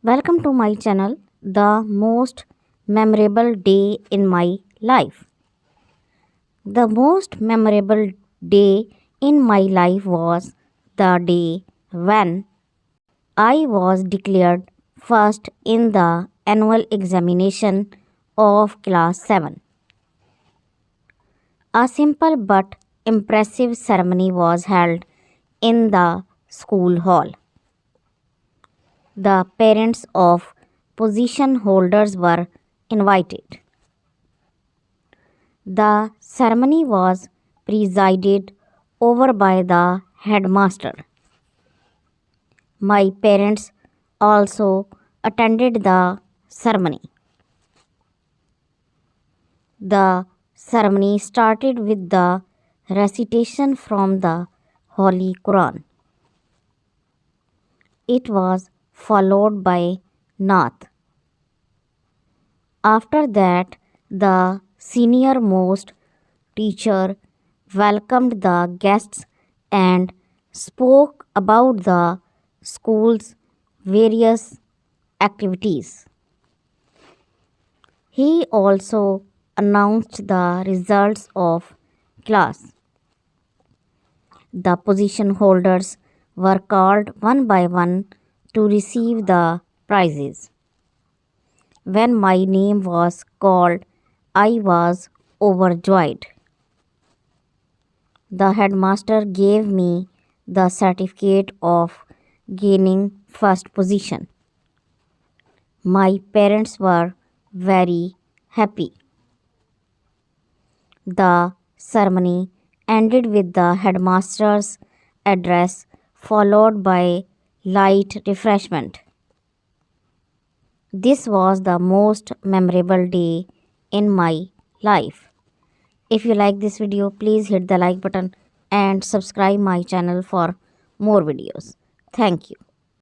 Welcome to my channel, The Most Memorable Day in My Life. The most memorable day in my life was the day when I was declared first in the annual examination of class 7. A simple but impressive ceremony was held in the school hall. The parents of position holders were invited. The ceremony was presided over by the headmaster. My parents also attended the ceremony. The ceremony started with the recitation from the Holy Quran. It was followed by Nath. After that, the senior most teacher welcomed the guests and spoke about the school's various activities. He also announced the results of class. The position holders were called one by one to receive the prizes. When my name was called, I was overjoyed. The headmaster gave me the certificate of gaining first position. My parents were very happy. The ceremony ended with the headmaster's address followed by light refreshment. This was the most memorable day in my life. If you like this video, please hit the like button and subscribe my channel for more videos. Thank you.